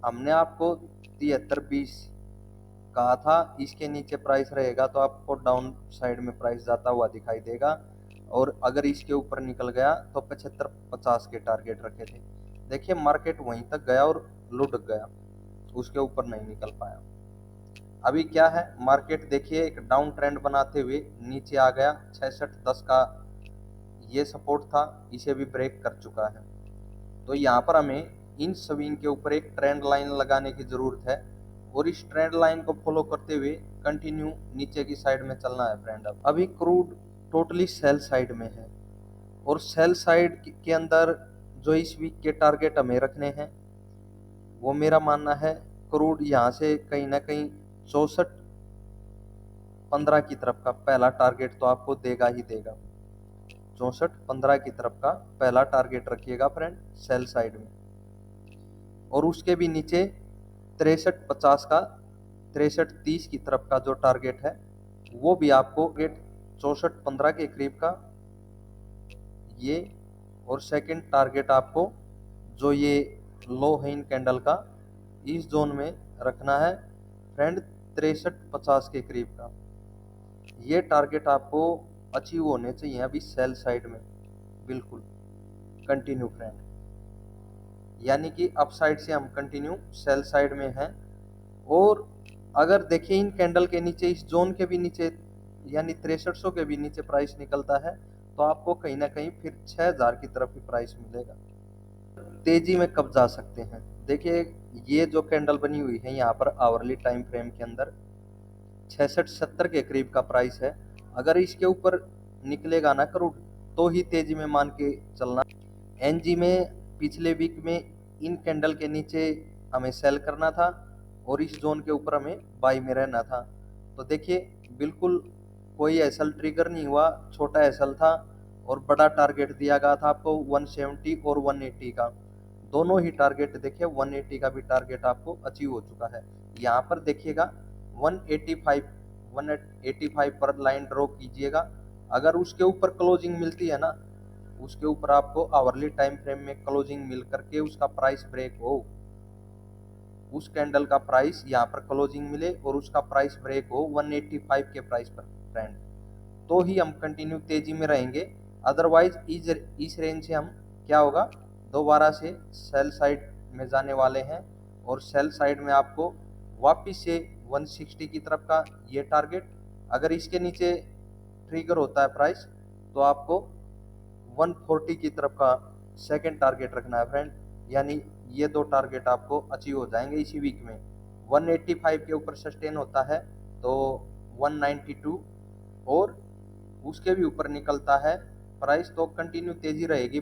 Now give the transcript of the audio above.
हमने आपको 73.20 कहा था, इसके नीचे प्राइस रहेगा तो आपको डाउन साइड में प्राइस जाता हुआ दिखाई देगा, और अगर इसके ऊपर निकल गया तो 75.50 के टारगेट रखे थे। देखिए मार्केट वहीं तक गया और लुढ़क गया, उसके ऊपर नहीं निकल पाया। अभी क्या है, मार्केट देखिए एक डाउन ट्रेंड बनाते हुए नीचे आ गया, 66.10 का ये सपोर्ट था, इसे भी ब्रेक कर चुका है। तो यहाँ पर हमें इन सभी के ऊपर एक ट्रेंड लाइन लगाने की जरूरत है, और इस ट्रेंड लाइन को फॉलो करते हुए कंटिन्यू नीचे की साइड में चलना है फ्रेंड। अब अभी क्रूड टोटली सेल साइड में है, और सेल साइड के अंदर जो इस वीक के टारगेट हमें रखने हैं, वो मेरा मानना है क्रूड यहाँ से कहीं ना कहीं 64.15 की तरफ का पहला टारगेट तो आपको देगा ही देगा। 64.15 की तरफ का पहला टारगेट रखिएगा फ्रेंड सेल साइड में, और उसके भी नीचे 63.50 का 63.30 की तरफ का जो टारगेट है वो भी आपको गेट 64.15 के करीब का ये, और सेकंड टारगेट आपको जो ये लो है इन कैंडल का, इस जोन में रखना है फ्रेंड 63.50 के करीब का। ये टारगेट आपको अचीव होने चाहिए अभी सेल साइड में बिल्कुल कंटिन्यू फ्रेंड, यानी कि अप साइड से हम कंटिन्यू सेल साइड में हैं। और अगर देखिए इन कैंडल के नीचे, इस जोन के भी नीचे यानी 6300 के भी नीचे प्राइस निकलता है तो आपको कहीं ना कहीं फिर 6000 की तरफ ही प्राइस मिलेगा। तेजी में कब जा सकते हैं, देखिए ये जो कैंडल बनी हुई है यहाँ पर आवरली टाइम फ्रेम के अंदर 66-70 के करीब का प्राइस है। अगर इसके ऊपर निकलेगा ना क्रूड तो ही तेजी में मान के चलना। एनजी में पिछले वीक में इन कैंडल के नीचे हमें सेल करना था, और इस जोन के ऊपर हमें बाई में रहना था। तो देखिए बिल्कुल कोई एसएल ट्रिगर नहीं हुआ, छोटा एसएल था, और बड़ा टारगेट दिया गया था आपको 170 और 180 का। दोनों ही टारगेट देखिए 180 का भी टारगेट आपको अचीव हो चुका है। यहाँ पर देखिएगा 185 पर लाइन ड्रॉ कीजिएगा। अगर उसके ऊपर क्लोजिंग मिलती है ना, उसके ऊपर आपको आवरली टाइम फ्रेम में क्लोजिंग मिल करके उसका प्राइस ब्रेक हो, उस कैंडल का प्राइस यहाँ पर क्लोजिंग मिले और उसका प्राइस ब्रेक हो 185 के प्राइस पर फ्रेंड, तो ही हम कंटिन्यू तेजी में रहेंगे। अदरवाइज इस रेंज से हम क्या होगा, दोबारा से सेल साइड में जाने वाले हैं, और सेल साइड में आपको वापिस से 160 की तरफ का ये टारगेट, अगर इसके नीचे ट्रिगर होता है प्राइस तो आपको 140 की तरफ का सेकंड टारगेट रखना है फ्रेंड। यानी ये दो टारगेट आपको अचीव हो जाएंगे इसी वीक में। 185 के ऊपर सस्टेन होता है तो 192, और उसके भी ऊपर निकलता है प्राइस तो कंटिन्यू तेजी रहेगी।